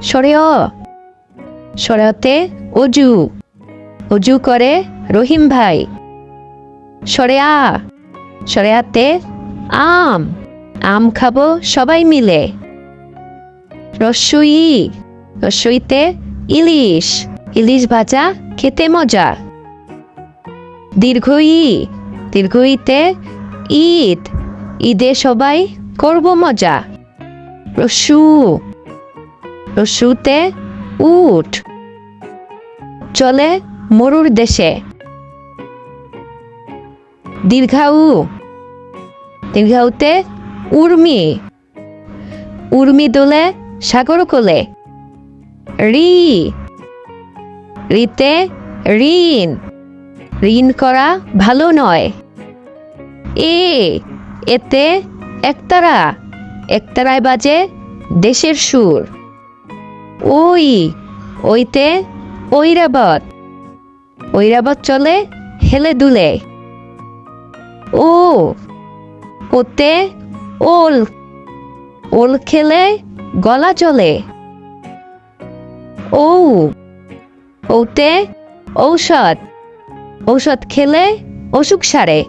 সরেয় সরেয়তে অজু অজু করে রহিম ভাই। সরেয়া সরেয়াতে আম আম খাবো সবাই মিলে। রস্যই রস্যইতে ইলিশ ইলিশ ভাজা খেতে মজা। দীর্ঘই দীর্ঘইতে ঈদ ঈদে সবাই করব মজা। রস্যু রস্যুতে উট চলে মরুর দেশে। দীর্ঘাউ দীর্ঘাউতে উর্মি উর্মি দোলে সাগর কোলে। রি রিতে ঋণ ঋণ করা ভালো নয়। এতে একতারা একতারায় বাজে দেশের সুর। ওই ওইতে ঐরাবত ঐরাবত চলে হেলে দুলে। ওতে ওল ওল খেলে গলা চলে। ওতে ঔষধ ঔষধ খেলে অসুখ সারে।